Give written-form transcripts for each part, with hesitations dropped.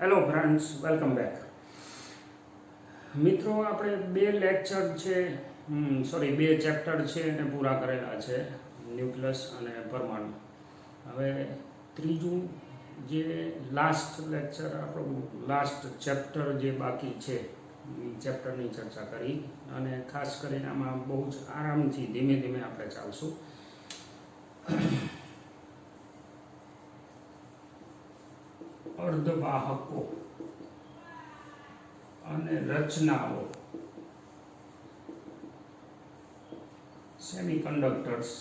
Hello friends, welcome back. મિત્રો, આપણે બે ચેપ્ટર છે એને પૂરા કરેલા છે, ન્યુક્લિયસ અને પરમાણુ. હવે ત્રીજું જે લાસ્ટ લેક્ચર, આપણું લાસ્ટ ચેપ્ટર જે બાકી છે એ ચેપ્ટરની ચર્ચા કરી, અને ખાસ કરીને આમાં બહુ જ આરામથી ધીમે ધીમે આપણે ચાલશું. અર્ધવાહકો અને રચનાઓ, સેમિકન્ડક્ટર્સ.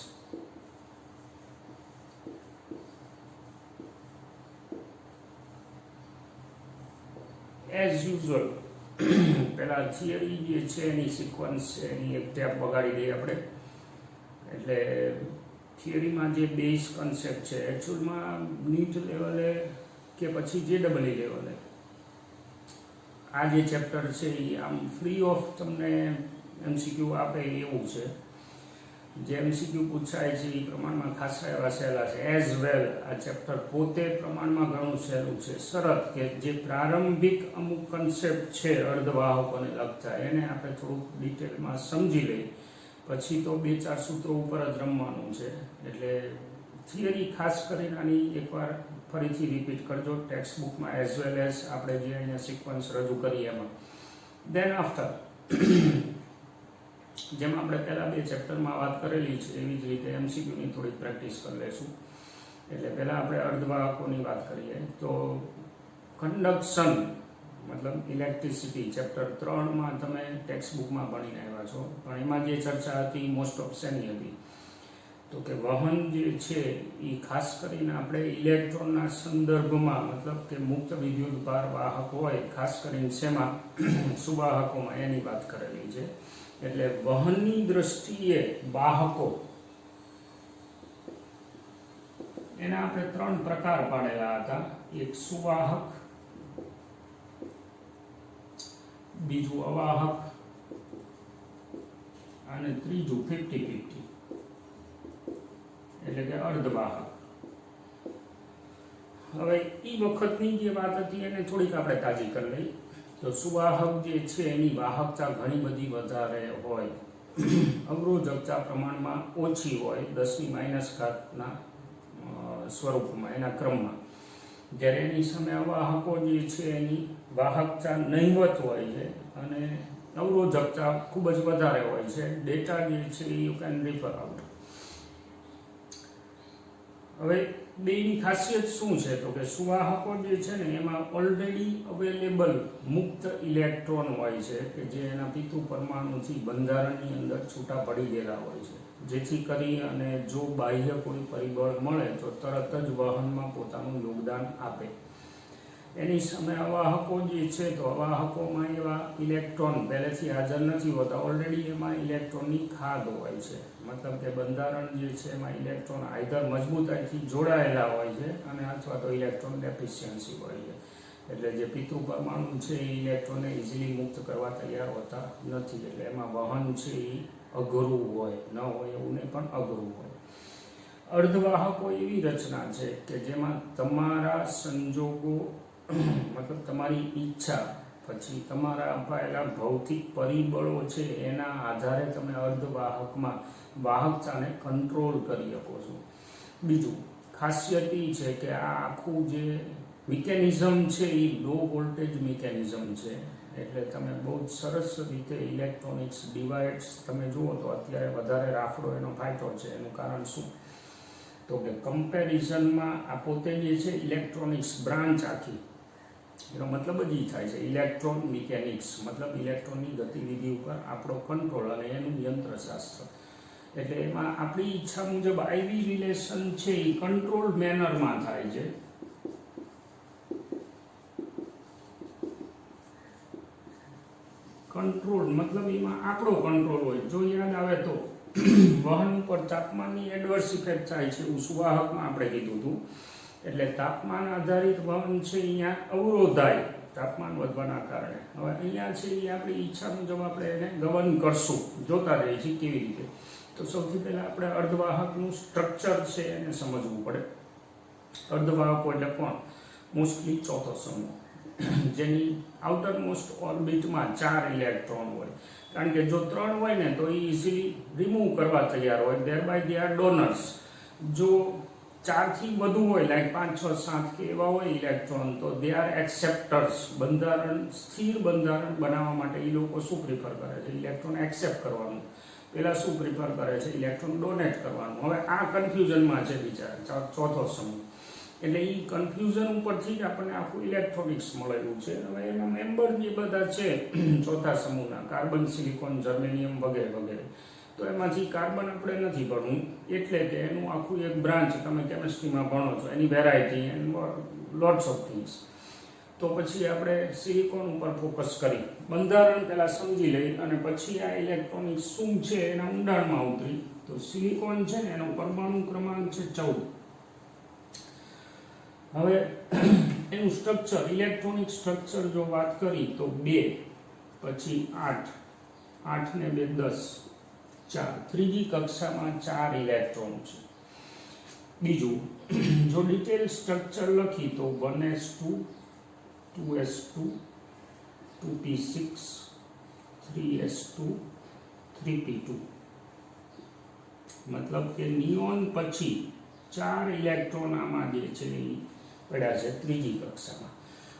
એઝ યુઝ્યુઅલ પેલા થિયરી જે છે એની સિક્વન્સ છે એની એક ટેપ વગાડી દઈએ આપણે. એટલે થિયરીમાં જે બેઝ કન્સેપ્ટ છે, એકચ્યુઅલમાં નીટ લેવલે કે પછી JEE લેવલે આ જે ચેપ્ટર છે એ આમ ફ્રી ઓફ તમને MCQ આપે એવું છે. જે MCQ પૂછાય છે એ પ્રમાણમાં ખાસા એવા સહેલા છે. એઝ વેલ આ ચેપ્ટર પોતે પ્રમાણમાં ઘણું સહેલું છે, સરળ, કે જે પ્રારંભિક અમુક કન્સેપ્ટ છે અર્ધવાહકોને લગતા એને આપણે થોડુંક ડિટેલમાં સમજી લઈએ, પછી તો 2-4 સૂત્રો ઉપર જ રમવાનું છે. એટલે થિયરી ખાસ કરીને આની એકવાર ફરીથી રિપીટ કરજો ટેક્સ્ટ બુકમાં, એઝ વેલ એઝ આપણે જે અહીંયા સિક્વન્સ રજૂ કરીએ એમાં. દેન આફ્ટર, જેમ આપણે પહેલાં 2 ચેપ્ટરમાં વાત કરેલી છે એવી જ રીતે MCQની થોડીક પ્રેક્ટિસ કરી લઈશું. એટલે પહેલાં આપણે અર્ધવાહકોની વાત કરીએ તો કન્ડક્શન મતલબ ઇલેક્ટ્રિસિટી ચેપ્ટર 3માં તમે ટેક્સ્ટ બુકમાં ભણીને આવ્યા છો, પણ એમાં જે ચર્ચા હતી મોસ્ટ ઓફ શેની હતી? તો કે વહન જે છે એ ખાસ કરીને આપણે ઇલેક્ટ્રોનના સંદર્ભમાં, મતલબ કે મુક્ત વિદ્યુત ભાર વાહક હોય, ખાસ કરીને શેમાં? સુવાહકોમાં, એની વાત કરેલી છે. એટલે વહનની દ્રષ્ટિએ વાહકો એના આપણે 3 પ્રકાર પાડેલા હતા. એક સુવાહક, બીજું અવાહક અને ત્રીજું 50-50 એટલે કે અર્ધવાહક. હવે એ વખતની જે વાત હતી એને થોડીક આપણે તાજી કરી લઈ. તો સુવાહક જે છે એની વાહકતા ઘણી બધી વધારે હોય, અવરોધકતા પ્રમાણમાં ઓછી હોય, 10⁻⁻ના સ્વરૂપમાં, એના ક્રમમાં. જ્યારે એની સામે અવાહકો જે છે એની વાહકતા નહિવત હોય છે અને અવરોધકતા ખૂબ જ વધારે હોય છે. ડેટા જે છે યુ કેન રિફર આઉટ. હવે બેની ખાસિયત શું છે? તો કે સુવાહકો જે છે ને એમાં ઓલરેડી અવેલેબલ મુક્ત ઇલેક્ટ્રોન હોય છે કે જે એના પિતૃ પરમાણુથી બંધારણની અંદર છૂટા પડી ગયેલા હોય છે, જેથી કરી અને જો બાહ્ય કોઈ પરિબળ મળે તો તરત જ વહનમાં પોતાનું યોગદાન આપે. એની સામે અવાહકો જે છે, તો અવાહકોમાં એવા ઇલેક્ટ્રોન પહેલેથી હાજર નથી હોતા, ઓલરેડી એમાં ઇલેક્ટ્રોનની ખાદ હોય છે. મતલબ કે બંધારણ જે છે એમાં ઇલેક્ટ્રોન આઈધર મજબૂતાઈથી જોડાયેલા હોય છે અને અથવા તો ઇલેક્ટ્રોન ડેફિશિયન્સી હોય છે. એટલે જે પિતૃ પરમાણુ છે એ ઇલેક્ટ્રોનને ઇઝીલી મુક્ત કરવા તૈયાર હોતા નથી. એટલે એમાં વહન છે એ અઘરું હોય, ન હોય એવું નહીં પણ અઘરું હોય. અર્ધવાહકો એવી રચના છે કે જેમાં તમારા સંજોગો, મતલબ તમારી ઈચ્છા, પછી તમારા અપાયેલા ભૌતિક પરિબળો છે એના આધારે તમે અર્ધવાહકમાં વાહકતાને કંટ્રોલ કરી શકો છો. બીજું ખાસિયત એ છે કે આ આખું જે મિકેનિઝમ છે એ લો વોલ્ટેજ મિકેનિઝમ છે. એટલે તમે બહુ જ સરસ રીતે ઇલેક્ટ્રોનિક્સ ડિવાઇડ્સ તમે જુઓ તો અત્યારે વધારે રાફડો એનો ફાયટો છે. એનું કારણ શું? તો કે કમ્પેરિઝનમાં આ પોતે જે છે ઇલેક્ટ્રોનિક્સ બ્રાન્ચ આખી, એનો મતલબ જ એ થાય છે ઇલેક્ટ્રોન મિકેનિક્સ, મતલબ ઇલેક્ટ્રોનની ગતિવિધિ ઉપર આપણો કંટ્રોલ અને એનું યંત્રશાસ્ત્ર. એટલે એમાં આપણી ઈચ્છા મુજબ આઈવી રિલેશન છે એ કંટ્રોલ મેનરમાં થાય છે. કંટ્રોલ મતલબ એમાં આપણો કંટ્રોલ હોય. જો યાદ આવે તો વહન ઉપર તાપમાનની એડવર્સ ઇફેક્ટ થાય છે, એવું સુવાહકમાં આપણે કીધું હતું. એટલે તાપમાન આધારિત વહન છે અહીંયા અવરોધાય તાપમાન વધવાના કારણે. હવે અહીંયા છે એ આપણી ઈચ્છા મુજબ આપણે એને ગવર્ન કરશું. જોતા રહીએ છીએ કેવી રીતે. તો સૌથી પહેલાં આપણે અર્ધવાહકનું સ્ટ્રક્ચર છે એને સમજવું પડે. અર્ધવાહકો એટલે કોણ? મોસ્ટલી ચોથો સમૂહ. જેની આઉટરમોસ્ટ ઓર્બિટમાં 4 ઇલેક્ટ્રોન હોય. કારણ કે જો 3 હોય ને તો એ ઇઝીલી રિમૂવ કરવા તૈયાર હોય, ધેરબાય દે આર ડોનર્સ. જો 4 થી વધુ હોય, લાઈક 5, 6, 7 કે એવા હોય ઇલેક્ટ્રોન, તો દે આર એક્સેપ્ટર્સ. બંધારણ, સ્થિર બંધારણ બનાવવા માટે એ લોકો શું પ્રિફર કરે છે? ઇલેક્ટ્રોન એક્સેપ્ટ કરવાનું. પેલા શું પ્રિફર કરે છે? ઇલેક્ટ્રોન ડોનેટ કરવાનું. હવે આ કન્ફ્યુઝનમાં છે બિચારા, ચોથો સમૂહ. એટલે એ કન્ફ્યુઝન ઉપરથી જ આપણને આખું ઇલેક્ટ્રોનિક્સ મળેલું છે. હવે એના મેમ્બર જે બધા છે ચોથા સમૂહના, કાર્બન, સિલિકોન, જર્મેનિયમ વગેરે વગેરે, તો એમાંથી કાર્બન આપણે નથી ભણવું, એટલે કે એનું આખું એક બ્રાન્ચ તમે કેમિસ્ટ્રીમાં ભણો છો, એની variety and lots of things. તો પછી આપણે સિલિકોન ઉપર ફોકસ કરી બંધારણ પહેલાં સમજી લઈ અને પછી આ ઇલેક્ટ્રોનિક્સ શું છે એના ઊંડાણમાં ઉતરી. તો સિલિકોન છે ને, એનો પરમાણુ ક્રમાંક છે 14. હવે એનું સ્ટ્રક્ચર, ઇલેક્ટ્રોનિક સ્ટ્રક્ચર જો વાત કરી તો 2, પછી 8, 8 ને 2 10, 4. ત્રીજી કક્ષામાં 4 ઇલેક્ટ્રોન છે. બીજું, જો ડિટેલ સ્ટ્રક્ચર લખી તો 1s2, 2s2, 2p6, 3s2, 3p2. મતલબ કે નિયોન પછી 4 ઇલેક્ટ્રોન આમાં જે છે એ પડ્યા છે ત્રીજી કક્ષામાં.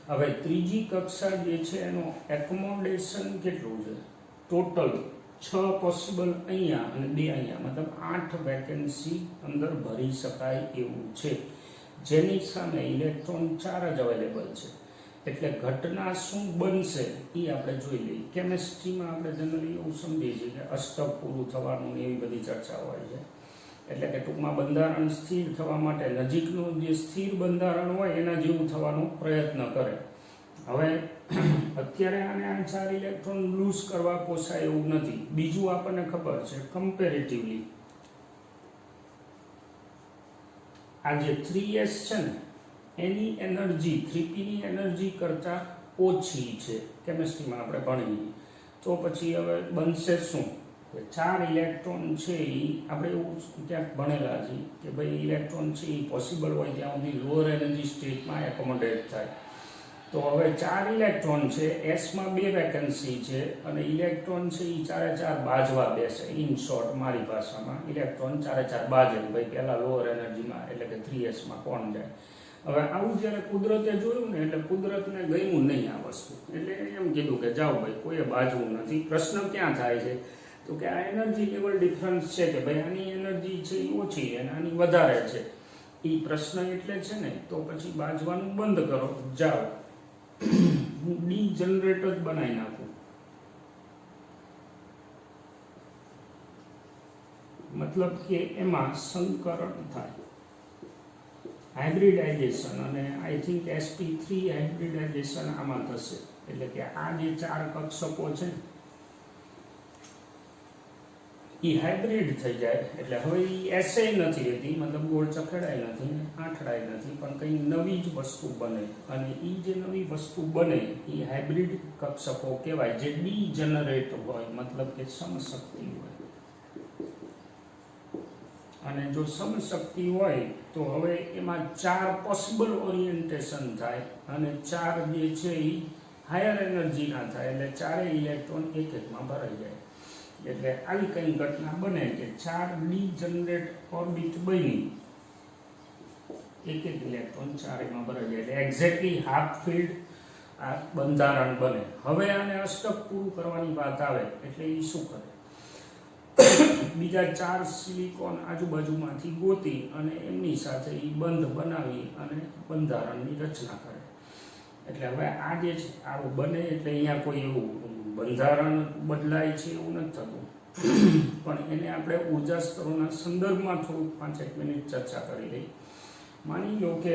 હવે ત્રીજી કક્ષા જે છે એનો એકોમોડેશન કેટલું છે? ટોટલ 6 પોસિબલ અહીંયા અને 2 અહીંયા, મતલબ 8 વેકેન્સી અંદર ભરી શકાય એવું છે, જેની સામે ઇલેક્ટ્રોન 4 જ અવેલેબલ છે. એટલે ઘટના શું બનશે એ આપણે જોઈ લઈએ. કેમિસ્ટ્રીમાં આપણે જનરલી એવું સમજીએ છીએ કે અષ્ટક પૂરું થવાનું એવી બધી ચર્ચા હોય છે. એટલે કે ટૂંકમાં બંધારણ સ્થિર થવા માટે નજીકનું જે સ્થિર બંધારણ હોય એના જેવું થવાનો પ્રયત્ન કરે. હવે અત્યારે આને આ 4 ઇલેક્ટ્રોન લૂઝ કરવા પોસાય એવું નથી. બીજું આપણને ખબર છે, કમ્પેરેટિવલી આ જે 3s છે ને એની એનર્જી 3p ની એનર્જી કરતાં ઓછી છે, કેમિસ્ટ્રીમાં આપણે ભણીએ. તો પછી હવે બનશે શું? 4 ઇલેક્ટ્રોન છે એ આપણે એવું ક્યાંક ભણેલા છીએ કે ભાઈ ઇલેક્ટ્રોન છે એ પોસિબલ હોય ત્યાં સુધી લોઅર એનર્જી સ્ટેટમાં એકોમોડેટ થાય. તો હવે 4 ઇલેક્ટ્રોન છે, એસમાં 2 વેકેન્સી છે અને ઇલેક્ટ્રોન છે એ 4 બાજવા બેસે. ઇન શોર્ટ મારી ભાષામાં ઇલેક્ટ્રોન 4 બાજે. ભાઈ પહેલાં લોઅર એનર્જીમાં એટલે કે 3sમાં કોણ જાય. હવે આવું જ્યારે કુદરતે જોયું ને એટલે કુદરતને ગયું નહીં આ વસ્તુ. એટલે એમ કીધું કે જાઓ ભાઈ, કોઈએ બાજવું નથી. પ્રશ્ન ક્યાં થાય છે? તો કે આ એનર્જી લેવલ ડિફરન્સ છે કે ભાઈ આની એનર્જી છે એ ઓછી અને આની વધારે છે. એ પ્રશ્ન એટલે છે ને, તો પછી બાજવાનું બંધ કરો, જાઓ હું ડી જનરેટ જ બનાવી નાખું. મતલબ કે એમાં સંકરણ થાય, હાઇબ્રિડાઇઝેશન, અને આઈ થિંક sp3 હાઇબ્રિડાઇઝેશન આમાં થશે. એટલે કે આ જે 4 કક્ષકો છે એ હાઇબ્રિડ થઈ જાય. એટલે હવે એ એસે નથી રહેતી, મતલબ ગોળ ચખેડાય નથી, આંઠડાય નથી, પણ કંઈ નવી જ વસ્તુ બને. અને એ જે નવી વસ્તુ બને એ હાઇબ્રિડ કક્ષકો કહેવાય, જે ડી જનરેટ હોય, મતલબ કે સમશક્તિ હોય. અને જો સમશક્તિ હોય તો હવે એમાં 4 પોસિબલ ઓરિએન્ટેશન થાય અને 4 જે છે એ હાયર એનર્જીના થાય. એટલે 4 ઇલેક્ટ્રોન એક-એકમાં ભરાઈ જાય. એટલે આવી કંઈ ઘટના બને કે 4 ડી જનરેટ ઓર્બિટ બની, એક ઇલેક્ટ્રોન 4 ભરાઈ જાય. એટલે એક્ઝેક્ટલી હાફ ફિલ્ડ આ બંધારણ બને. હવે આને અષ્ટક પૂરું કરવાની વાત આવે એટલે એ શું કરે? બીજા 4 સિલિકોન આજુબાજુમાંથી ગોતી અને એમની સાથે એ બંધ બનાવી અને બંધારણની રચના કરે. એટલે હવે આ જે છે આવું બને. એટલે અહીંયા કોઈ એવું બંધારણ બદલાય છે એવું નથી થતું, પણ એને આપણે ઉર્જા સ્તરોના સંદર્ભમાં થોડુંક 5-1 મિનિટ ચર્ચા કરી લઈ. માની લો કે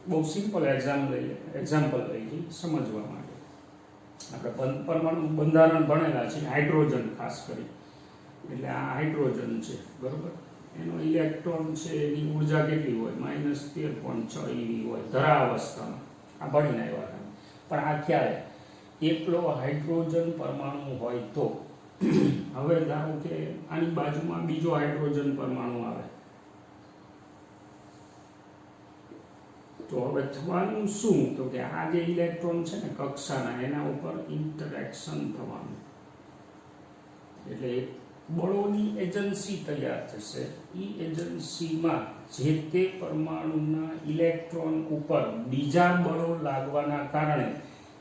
બહુ સિમ્પલ એક્ઝામ્પલ લઈ લઈએ સમજવા માટે. આપણે પરમાણુ બંધારણ ભણેલા છે, હાઇડ્રોજન ખાસ કરી. એટલે આ હાઇડ્રોજન છે, બરોબર. એનો ઇલેક્ટ્રોન છે એની ઉર્જા કેટલી હોય? -13.6 eV હોય ધરાવસ્થામાં. આ ભણીને આવ્યા. પણ આ ક્યારે? એકલો હાઇડ્રોજન પરમાણુ હોય તો. હવે ધારો કે આની બાજુમાં બીજો હાઇડ્રોજન પરમાણુ આવે, તો હવે થવાનું શું? તો કે આ જે ઇલેક્ટ્રોન છે ને કક્ષાના એના ઉપર ઇન્ટરેક્શન થવાનું, એટલે બળોની એજન્સી તૈયાર થશે. એ એજન્સીમાં જે તે પરમાણુના ઇલેક્ટ્રોન ઉપર બીજા બળો લાગવાના કારણે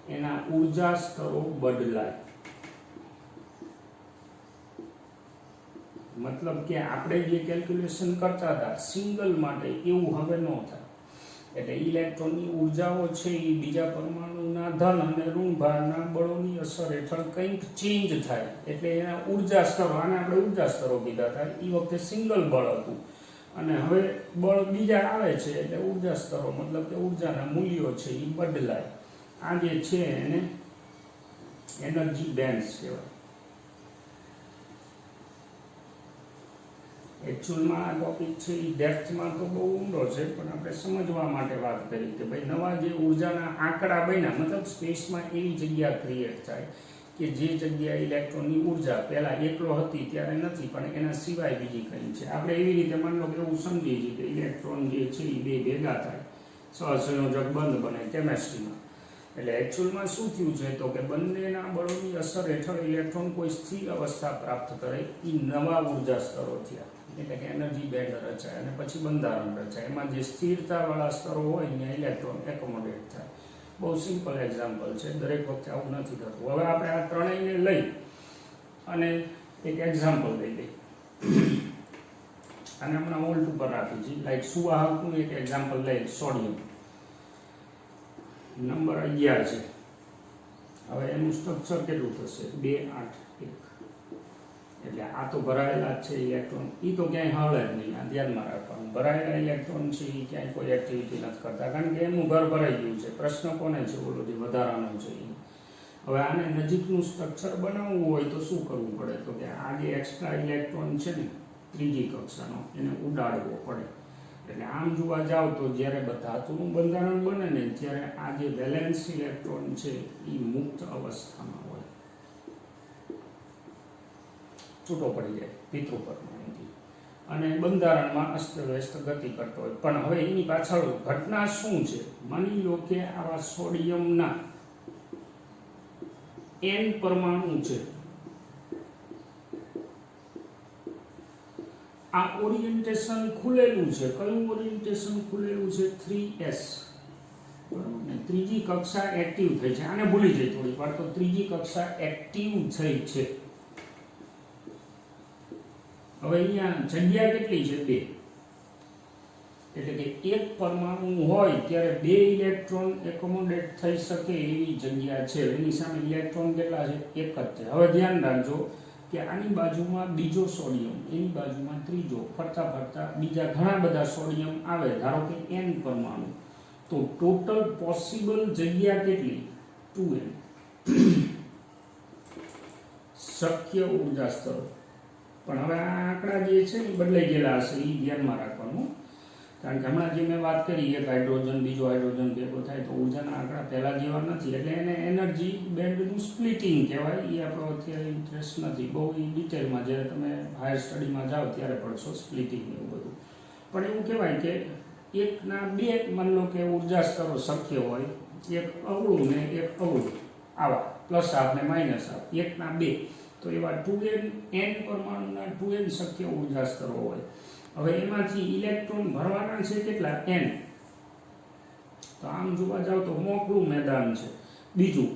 એના ઉર્જા સ્તરો બદલાય. મતલબ કે આપણે જે કેલ્ક્યુલેશન કરતા હતા સિંગલ માટે એવું હવે ન થાય. એટલે ઇલેક્ટ્રોનની ઉર્જાઓ છે એ બીજા પરમાણુના ધન અને ઋણ ભારના બળોની અસર હેઠળ કંઈક ચેન્જ થાય. એટલે એના ઉર્જા સ્તરો, આને આપણે ઉર્જા સ્તરો કીધા હતા. એ વખતે સિંગલ બળ હતું અને હવે બળ બીજા આવે છે એટલે ઉર્જા સ્તરો, મતલબ કે ઉર્જાના મૂલ્યો છે એ બદલાય. આ જે છે એને એનર્જી બેન્ડ્સ કહેવાય. એકચ્યુઅલમાં આ ટોપિક છે એ ડેપ્થમાં તો બહુ ઊંડો છે, પણ આપણે સમજવા માટે વાત કરી કે ભાઈ નવા જે ઉર્જાના આંકડા બન્યા, મતલબ સ્પેસમાં એવી જગ્યા ક્રિએટ થાય કે જે જગ્યાએ ઇલેક્ટ્રોનની ઉર્જા પહેલાં એકલો હતી ત્યારે નથી, પણ એના સિવાય બીજી કંઈ છે. આપણે એવી રીતે માની લો કે એવું સમજીએ છીએ કે ઇલેક્ટ્રોન જે છે એ બે ભેગા થાય, સહસંયોજક બંધ બને કેમેસ્ટ્રીમાં. એટલે એકચ્યુઅલમાં શું થયું છે તો કે બંનેના બળોની અસર હેઠળ ઇલેક્ટ્રોન કોઈ સ્થિર અવસ્થા પ્રાપ્ત કરે, એ નવા ઉર્જા સ્તરો થયા, એટલે કે એનર્જી બેન્ડ રચાય અને પછી બંધારણ રચાય. એમાં જે સ્થિરતાવાળા સ્તરો હોય ત્યાં ઇલેક્ટ્રોન એકોમોડેટ થાય. બહુ સિમ્પલ એક્ઝામ્પલ છે, દરેક વખતે આવું નથી થતું. હવે આપણે આ ત્રણેયને લઈ અને એક એક્ઝામ્પલ લઈ લઈએ. અને હમણાં ઓલ્ટ ઉપર રાખી છે, લાઈક સુવાહકનું એક એક્ઝામ્પલ લઈએ, સોડિયમ નંબર 11 છે. હવે એનું સ્ટ્રક્ચર કેટલું થશે? 2 8 1. એટલે આ તો ભરાયેલા જ છે ઇલેક્ટ્રોન, એ તો ક્યાંય હળે જ નહીં. આ ધ્યાનમાં રાખવાનું, ભરાયેલા ઇલેક્ટ્રોન છે એ ક્યાંય કોઈ એક્ટિવિટી નથી કરતા, કારણ કે એનું ઘર ભરાઈ ગયું છે. પ્રશ્ન કોને છે? ઓલો જે વધારાનો છે એ. હવે આને નજીકનું સ્ટ્રક્ચર બનાવવું હોય તો શું કરવું પડે? તો કે આ જે એક્સ્ટ્રા ઇલેક્ટ્રોન છે ને ત્રીજી કક્ષાનો, એને ઉડાડવો પડે. એટલે આમ જોવા જાવ તો જ્યારે ધાતુનું બંધારણ બને ને ત્યારે આ જે વેલેન્સ ઇલેક્ટ્રોન છે એ મુક્ત અવસ્થામાં હોય, છૂટો પડી જાય પિતૃ પરમાણુથી અને બંધારણમાં અસ્તવ્યસ્ત ગતિ કરતો હોય. પણ હવે એની પાછળ ઘટના શું છે? માની લો કે આવા સોડિયમના n પરમાણુ છે. આ ઓરિએન્ટેશન ખુલેલું છે. કયું ઓરિએન્ટેશન ખુલેલું છે? 3s. બરાબર ને? ત્રીજી કક્ષા એક્ટિવ થઈ છે. આને ભૂલી જાય થોડીક વાર, તો ત્રીજી કક્ષા એક્ટિવ થઈ છે. હવે અહીંયા જગ્યા કેટલી છે? 2. એટલે કે એક પરમાણુ હોય ત્યારે 2 ઇલેક્ટ્રોન એકોમોડેટ થઈ શકે એવી જગ્યા છે. એની સામે ઇલેક્ટ્રોન કેટલા છે? 1 જ છે. હવે ધ્યાન રાખજો કે આની બાજુમાં બીજો સોડિયમ, એની બાજુમાં ત્રીજો, ફરતા ફરતા બીજા ઘણા બધા સોડિયમ આવે, ધારો કે n પરમાણુ, તો ટોટલ પોસિબલ જગ્યા કેટલી? 2n. શક્ય ઉર્જા સ્તરો. પણ હવે આ આંકડા જે છે એ બદલાઈ ગયેલા હશે, એ ધ્યાનમાં રાખવાનું. કારણ કે હમણાં જે મેં વાત કરી, એક હાઇડ્રોજન બીજો હાઇડ્રોજન ભેગો થાય તો ઉર્જાના આંકડા પહેલા જેવા નથી. એટલે એને એનર્જી બેન્ડનું સ્પ્લિટિંગ કહેવાય. એ આપણો અત્યારે ઇન્ટરેસ્ટ નથી બહુ એ ડિટેલમાં, જ્યારે તમે હાયર સ્ટડીમાં જાઓ ત્યારે પડશો સ્પ્લિટિંગ એવું બધું. પણ એવું કહેવાય કે એકના 2 માની લો કે ઉર્જા સ્તરો શક્ય હોય, એક અવળું ને એક અવળું, આવા પ્લસ હાફ ને માઇનસ હાફ, 1ના 2, તો એવા 2n પરમાણુના 2n શક્ય ઉર્જા સ્તરો હોય. હવે એમાંથી ઇલેક્ટ્રોન ભરવાના છે કેટલા? n. તો આમ જોવા જાવ તો મોકળું મેદાન છે. બીજું,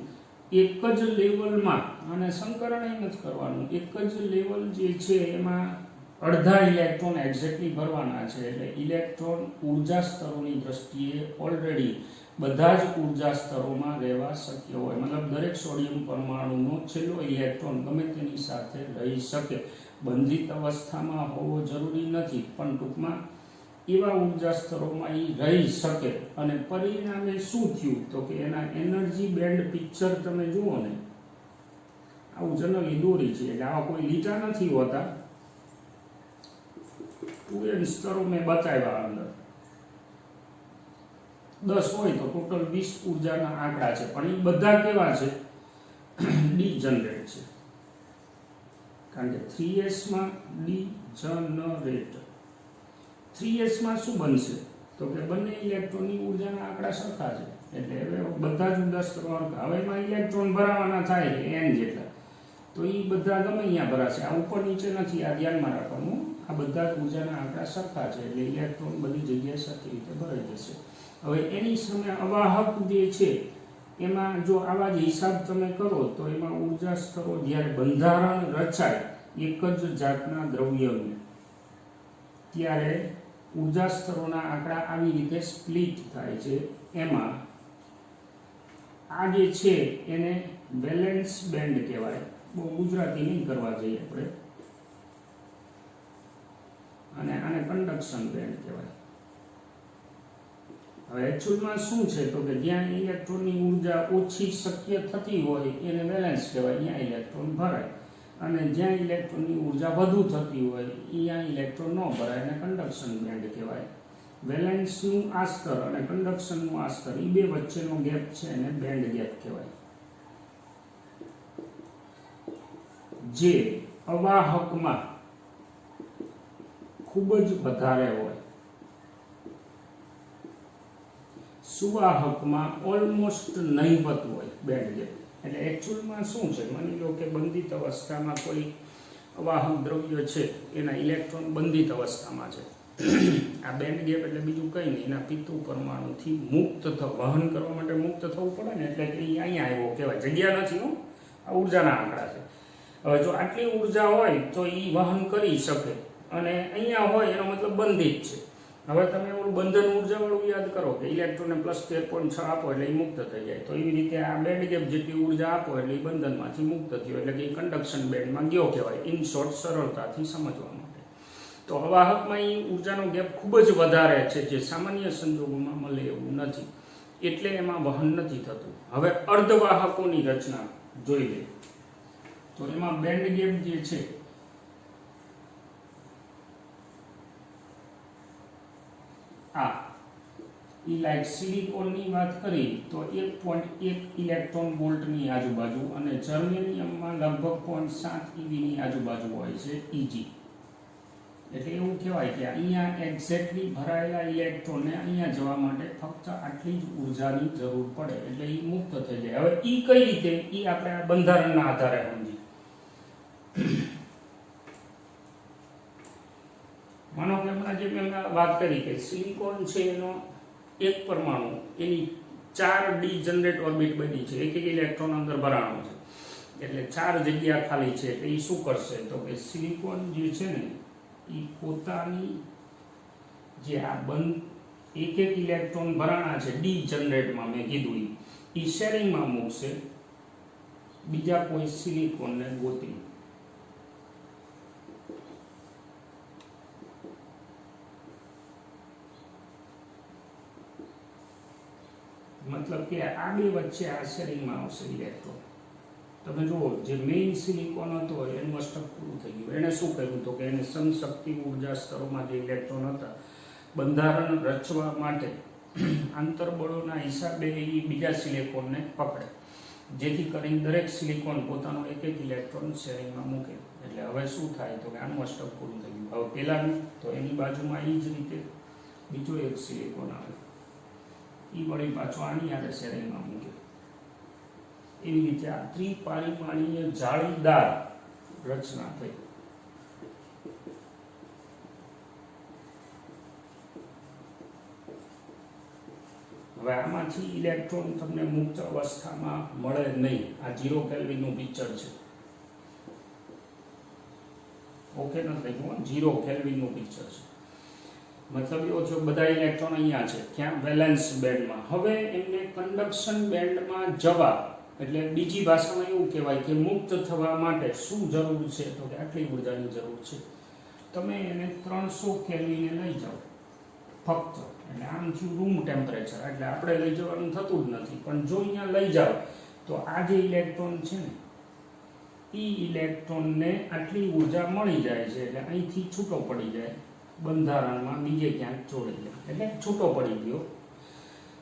એક જ લેવલમાં, અને સંકરણ નથી કરવાનું, એક જ લેવલ જે છે એમાં અડધા ઇલેક્ટ્રોન એક્ઝેક્ટલી ભરવાના છે. એટલે ઇલેક્ટ્રોન ઉર્જા સ્તરોની દ્રષ્ટિએ ઓલરેડી બધા જ ઉર્જા સ્તરોમાં રહેવા શક્ય હોય. મતલબ દરેક સોડિયમ પરમાણુનો છેલ્લો ઇલેક્ટ્રોન ગમે તેની સાથે રહી શકે. બંધિત અવસ્થામાં હોવો જરૂરી નથી, પણ ટૂંકમાં એવા ઉર્જા સ્તરોમાં એ રહી શકે. અને પરિણામે શું થયું? તો કે એના એનર્જી બેન્ડ પિક્ચર તમે જુઓ ને, આવું જનરલી દોરી છે, એટલે આવા કોઈ લીટા નથી હોતા. 2n સ્તરો મેં બતાવ્યા અંદર. 10 હોય તો ટોટલ 20 ઉર્જાના આંકડા છે, પણ એ બધા કેવા છે? ડીજનરેટ છે. કારણ કે 3s માં ડીજનરેટ. 3s માં શું બનશે? તો તો કે બંને ઇલેક્ટ્રોનની ઉર્જાના આંકડા સરખા છે. એટલે હવે બધા જુદા સ્તરો સરખા. હવે એમાં ઇલેક્ટ્રોન ભરાવાના થાય n જેટલા, તો એ બધા ગમે અહીંયા ભરાશે. આ ઉપર નીચે નથી, આ ધ્યાનમાં રાખવાનું. આ બધા જ ઉર્જાના આંકડા સરખા છે એટલે ઇલેક્ટ્રોન બધી જગ્યાએ સરખી રીતે ભરાઈ જશે. હવે એની સામે અવાહક જે છે એમાં જો આવા જ હિસાબ તમે કરો તો એમાં ઉર્જા સ્તરો જ્યારે બંધારણ રચાય એક જ જાતના દ્રવ્યનું, ત્યારે ઉર્જા સ્તરોના આંકડા આવી રીતે સ્પ્લિટ થાય છે. એમાં આ જે છે એને વેલેન્સ બેન્ડ કહેવાય. બહુ ગુજરાતી નહીં કરવા જઈએ આપણે. અને આને કન્ડક્શન બેન્ડ કહેવાય. હવે એકચ્યુઅલમાં શું છે તો કે જ્યાં ઇલેક્ટ્રોનની ઉર્જા ઓછી શક્ય થતી હોય એને વેલેન્સ કહેવાય, ત્યાં ઇલેક્ટ્રોન ભરાય. અને જ્યાં ઇલેક્ટ્રોનની ઉર્જા વધુ થતી હોય ત્યાં ઇલેક્ટ્રોન ન ભરાય, એને કન્ડક્શન બેન્ડ કહેવાય. વેલેન્સનું આ સ્તર અને કન્ડક્શનનું આ સ્તર એ બે વચ્ચેનો ગેપ છે એને બેન્ડ ગેપ કહેવાય. જે અવાહકમાં ખૂબ જ વધારે હોય, સુવાહકમાં ઓલમોસ્ટ નહિવત હોય બેન્ડ ગેપ. એટલે એકચ્યુઅલમાં શું છે, માની લો કે બંધિત અવસ્થામાં કોઈ અવાહક દ્રવ્ય છે, એના ઇલેક્ટ્રોન બંધિત અવસ્થામાં છે. આ બેન્ડ ગેપ એટલે બીજું કંઈ નહીં, એના પિતુ પરમાણુથી મુક્ત વહન કરવા માટે મુક્ત થવું પડે ને, એટલે કે અહીંયા આવ્યો કહેવાય. જગ્યા નથી, આ ઉર્જાના આંકડા છે. હવે જો આટલી ઉર્જા હોય તો એ વહન કરી શકે, અને અહીંયા હોય એનો મતલબ બંધિત છે. હવે તમે ઓલું બંધન ઉર્જાવાળું યાદ કરો કે ઇલેક્ટ્રોનને +13.6 આપો એટલે એ મુક્ત થઈ જાય. તો એવી રીતે આ બેન્ડ ગેપ જેટલી ઉર્જા આપો એટલે એ બંધનમાંથી મુક્ત થયો, એટલે કે એ કન્ડક્શન બેન્ડમાં ગયો કહેવાય. ઇન શોર્ટ, સરળતાથી સમજવા માટે. તો અવાહકમાં એ ઉર્જાનો ગેપ ખૂબ જ વધારે છે, જે સામાન્ય સંજોગોમાં મળે એવું નથી, એટલે એમાં વહન નથી થતું. હવે અર્ધવાહકોની રચના જોઈ લે તો એમાં બેન્ડ ગેપ જે છે આ લાઈક સિલિકોનની વાત કરી તો 1.1 ઇલેક્ટ્રોન વોલ્ટની આજુબાજુ, અને જર્મેનિયમમાં લગભગ 0.7 EV ની આજુબાજુ હોય છે, EG. એટલે એવું કહેવાય કે અહીંયા એક્ઝેક્ટલી ભરાયેલા ઇલેક્ટ્રોનને અહીંયા જવા માટે ફક્ત આટલી જ ઉર્જાની જરૂર પડે, એટલે એ મુક્ત થઈ જાય. હવે એ કઈ રીતે, એ આપણે આ બંધારણના આધારે સમજીએ. માનો કે હમણાં જે મેં વાત કરી કે સિલિકોન છે એનો એક પરમાણુ, એની 4 ડીજનરેટ ઓર્બિટ બની છે, એક ઇલેક્ટ્રોન અંદર ભરાણો છે, એટલે 4 જગ્યા ખાલી છે. એટલે એ શું કરશે તો કે સિલિકોન જે છે ને એ પોતાની જે આ એક ઇલેક્ટ્રોન ભરાણા છે ડીજનરેટમાં મેં કીધું, એ શેરિંગમાં મૂકશે બીજા કોઈ સિલિકોનને ગોતી. મતલબ કે આ બે વચ્ચે આ શેરિંગમાં આવશે ઇલેક્ટ્રોન. તમે જુઓ, જે મેઇન સિલિકોન હતો એનું અષ્ટક પૂરું થઈ ગયું. એને શું કર્યું તો કે એને સમશક્તિ ઉર્જા સ્તરોમાં જે ઇલેક્ટ્રોન હતા બંધારણ રચવા માટે આંતરબળોના હિસાબે એ બીજા સિલિકોનને પકડે, જેથી કરીને દરેક સિલિકોન પોતાનો એક ઇલેક્ટ્રોન શેરિંગમાં મૂકે. એટલે હવે શું થાય તો કે આનું અષ્ટક પૂરું થઈ ગયું. હવે પેલાનું તો એની બાજુમાં એ જ રીતે બીજો એક સિલિકોન આવે, એ વળી પાછો આની યારે શેરિંગમાં મૂકે. એવી રીતે આ ત્રિપારિમાણીય જાળીદાર રચના થઈ. હવે આમાંથી ઇલેક્ટ્રોન તમને મુક્ત અવસ્થામાં મળે નહીં. આ 0 કેલ્વિનનું પિક્ચર છે. ઓકે નથી લખ્યું, 0 કેલ્વિનનું પિક્ચર છે. મતલબ એવો થયો બધા ઇલેક્ટ્રોન અહીંયા છે, ક્યાં વેલેન્સ બેન્ડમાં. હવે એમને કન્ડક્શન બેન્ડમાં જવા, એટલે બીજી ભાષામાં એવું કહેવાય કે મુક્ત થવા માટે શું જરૂર છે તો કે આટલી ઉર્જાની જરૂર છે. તમે એને 300 કેલ્વિને લઈ જાઓ ફક્ત, એટલે આમ થયું રૂમ ટેમ્પરેચર, એટલે આપણે લઈ જવાનું થતું જ નથી. પણ જો અહીંયા લઈ જાઓ તો આ જે ઇલેક્ટ્રોન છે ને એ ઇલેક્ટ્રોનને આટલી ઉર્જા મળી જાય છે, એટલે અહીંથી છૂટો પડી જાય, બંધારણમાં બીજે ક્યાંક જોડી જાય, એટલે છૂટો પડી ગયો.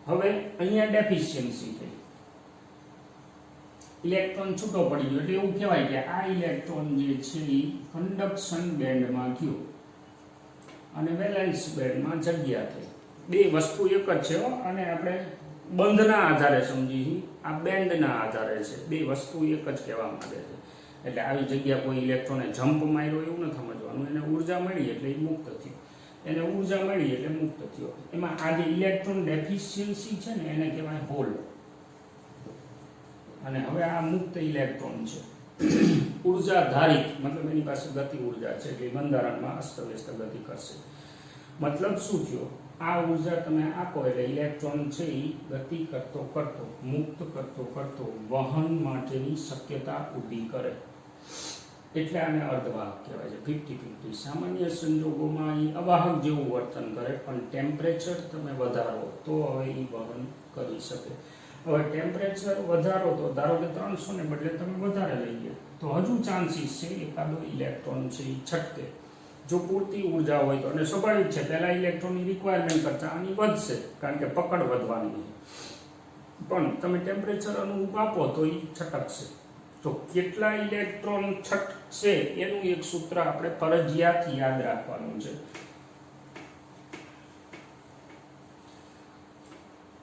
હવે અહીંયા ડેફિશિયન્સી થઈ, ઇલેક્ટ્રોન છૂટો પડી ગયો. એટલે એવું કહેવાય કે આ ઇલેક્ટ્રોન જે છે એ કન્ડક્શન બેન્ડમાં ગયો અને વેલેન્સ બેન્ડમાં જગ્યા થઈ. બે વસ્તુ એક જ છે અને આપણે બંધના આધારે સમજી, આ બેન્ડના આધારે છે. બે વસ્તુ એક જ કહેવા માંગે છે. એટલે આવી જગ્યા કોઈ ઇલેક્ટ્રોને જમ્પ માર્યો એવું ન સમજવાનું. એને ઉર્જા મળી એટલે એ મુક્ત થયો, એને ઉર્જા મળી એટલે મુક્ત થયો. એમાં આ જે ઇલેક્ટ્રોન ડેફિશિયન્સી છે ને એને કહેવાય હોલ. અને હવે આ મુક્ત ઇલેક્ટ્રોન છે ઉર્જા ધારિત, મતલબ એની પાસે ગતિ ઉર્જા છે એટલે બંધારણમાં અસ્તવ્યસ્ત ગતિ કરશે. મતલબ શું થયો? આ ઉર્જા તમે આપો એટલે ઇલેક્ટ્રોન છે એ ગતિ કરતો કરતો મુક્ત કરતો કરતો વહન માટેની શક્યતા ઊભી કરે. એટલે આને અર્ધવાહક કહેવાય છે. 50-50. સામાન્ય સંજોગોમાં એ અવાહક જેવું વર્તન કરે, પણ ટેમ્પરેચર તમે વધારો તો હવે એ વહન કરી શકે. હવે ટેમ્પરેચર વધારો તો ધારો કે 300 ને બદલે તમે વધારે લઈએ તો હજુ ચાન્સીસ છે એકાદો ઇલેક્ટ્રોન છે એ છટકે, જો પૂરતી ઉર્જા હોય તો. અને સ્વાભાવિક છે પહેલા ઇલેક્ટ્રોનની રિક્વાયરમેન્ટ કરતાં આની વધશે, કારણ કે પકડ વધવાની છે. પણ તમે ટેમ્પરેચર અનુરૂપ આપો તો એ છટકશે. તો કેટલા ઇલેક્ટ્રોન છટકશે એનું એક સૂત્ર આપણે ફરજિયાત યાદ રાખવાનું છે.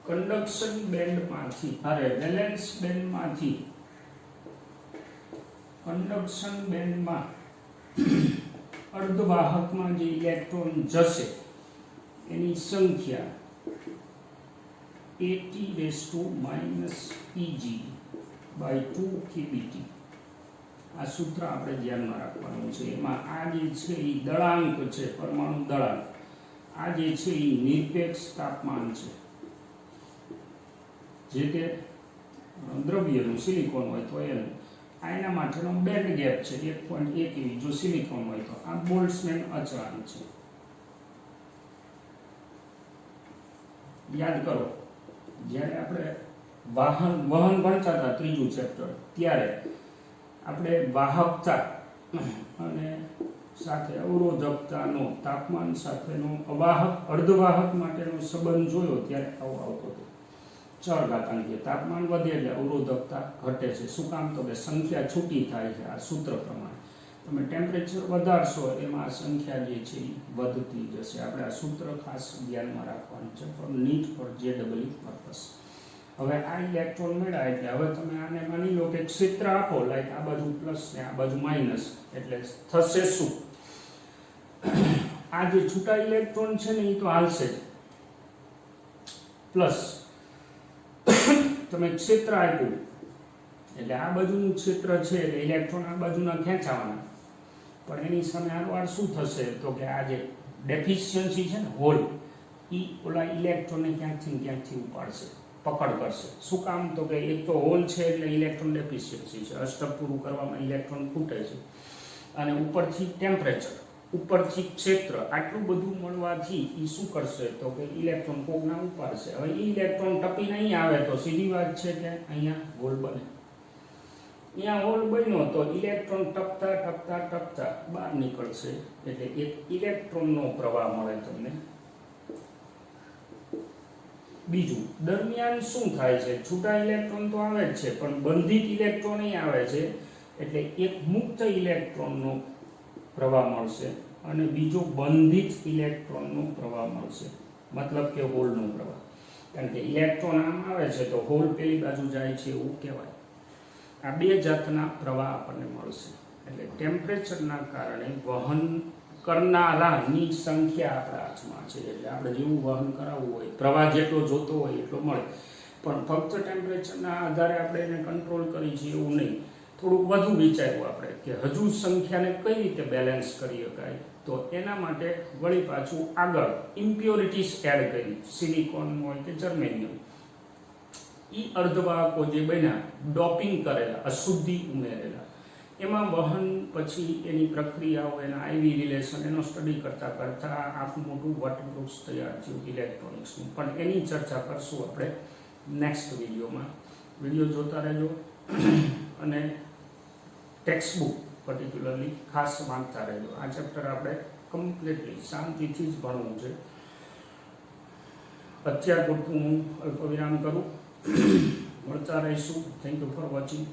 કંડક્શન બેન્ડમાંથી વેલેન્સ બેન્ડમાંથી કંડક્શન બેન્ડમાં અર્ધવાહકમાં જે ઇલેક્ટ્રોન જશે એની સંખ્યા AT--PG/2kBT. આ સૂત્ર આપણે ધ્યાનમાં રાખવાનું છે. એમાં આ જે છે એ દળાંક છે, પરમાણુ દળાંક. આ જે છે એ નિરપેક્ષ તાપમાન છે. જે તે દ્રવ્યનું સિલિકોન હોય તો એનું આના માટેનો બેન્ડ ગેપ છે 1.1 eV. જો સિલિકોન હોય તો આ બોલ્ટ્ઝમેન અચળાંક છે. યાદ કરો, જ્યારે આપણે વહન ભણતા હતા ત્રીજું ચેપ્ટર, ત્યારે આપણે વાહકતા અને સાથે અવરોધકતાનો તાપમાન સાથેનો અવાહક અર્ધવાહક માટેનો સંબંધ જોયો. ત્યારે આવો આવતો હતો ચળઘાતાંકીય. તાપમાન વધે એટલે અવરોધકતા ઘટે છે. શું કામ? તો કે સંખ્યા છૂટી થાય છે. આ સૂત્ર પ્રમાણે તમે ટેમ્પરેચર વધારશો એમાં આ સંખ્યા જે છે એ વધતી જશે. આપણે આ સૂત્ર ખાસ ધ્યાનમાં રાખવાનું છે for NEET for JEE purpose. હવે આ ઇલેક્ટ્રોન મળ્યા એટલે હવે તમે આને માની લો કે ક્ષેત્ર આપો, લાઈક આ બાજુ પ્લસ ને આ બાજુ માઇનસ, એટલે થશે શું? આ જે છૂટા ઇલેક્ટ્રોન છે ને એ તો હાલશે જ પ્લસ. તમે ક્ષેત્ર આપ્યું એટલે આ બાજુનું ક્ષેત્ર છે એટલે ઇલેક્ટ્રોન આ બાજુના ખેંચાવાના, પણ એની સામે આરવાર શું થશે? તો કે આ જે ડેફિશિયન્સી છે ને હોલ, એ ઓલા ઇલેક્ટ્રોનને ક્યાંકથી ઉપાડશે, પકડ કરશે. શું કામ? તો કે એક તો હોલ છે એટલે ઇલેક્ટ્રોન ડેફિશિયન્સી છે, અષ્ટક પૂરું કરવામાં ઇલેક્ટ્રોન ખૂટે છે. અને ઉપરથી ટેમ્પરેચર, ઉપરથી ક્ષેત્ર, આટલું બધું મળવાથી એ શું કરશે? તો કે ઇલેક્ટ્રોન કોકના ઉપાડશે. હવે એ ઇલેક્ટ્રોન ટપીને અહીંયા આવે તો સીધી વાત છે કે અહીંયા હોલ બને. અહીંયા હોલ બન્યો તો ઇલેક્ટ્રોન ટપતા ટપતા ટપતા બહાર નીકળશે, એટલે એક ઇલેક્ટ્રોનનો પ્રવાહ મળે તમને. બીજું, દરમિયાન શું થાય છે? છૂટા ઇલેક્ટ્રોન તો આવે જ છે, પણ બંધિત ઇલેક્ટ્રોન આવે છે, એટલે એક મુક્ત ઇલેક્ટ્રોનનો પ્રવાહ મળશે અને બીજો બંધિત ઇલેક્ટ્રોનનો પ્રવાહ મળશે. મતલબ કે હોલનો પ્રવાહ. કારણ કે ઇલેક્ટ્રોન આમ આવે છે તો હોલ પેલી બાજુ જાય છે એવું કહેવાય. આ બે જાતના પ્રવાહ આપણને મળશે. એટલે ટેમ્પરેચરના કારણે વહન કરનારાની સંખ્યા આપણા હાથમાં છે. એટલે આપણે જેવું વહન કરાવવું હોય, પ્રવાહ જેટલો જોતો હોય એટલો મળે. પણ ફક્ત ટેમ્પરેચરના આધારે આપણે એને કંટ્રોલ કરી છે એવું નહીં. થોડુંક વધુ વિચાર્યું આપણે કે હજુ સંખ્યાને કઈ રીતે બેલેન્સ કરી શકાય. તો એના માટે વળી પાછું આગળ ઇમ્પ્યોરિટીઝ એડ કરી, સિલિકોન હોય કે જર્મેનિયમ, એ અર્ધવાહકો જે બન્યા, ડોપિંગ કરેલા, અશુદ્ધિ ઉમેરેલા, એમાં વહન પછી એની પ્રક્રિયાઓ, એના આઈવી રિલેશન, એનો સ્ટડી કરતાં કરતાં આખું મોટું વટવૃક્ષ તૈયાર થયું ઇલેક્ટ્રોનિક્સનું. પણ એની ચર્ચા કરશું આપણે નેક્સ્ટ વિડીયોમાં. વિડીયો જોતા રહેજો અને ટેક્સ્ટબુક પર્ટિક્યુલરલી ખાસ વાંચતા રહેજો. આ ચેપ્ટર આપણે કમ્પ્લીટલી શાંતિથી જ ભણવું છે. અત્યાર પૂરતું હું અલ્પ વિરામ કરું. મળતા રહીશું. Thank you for watching.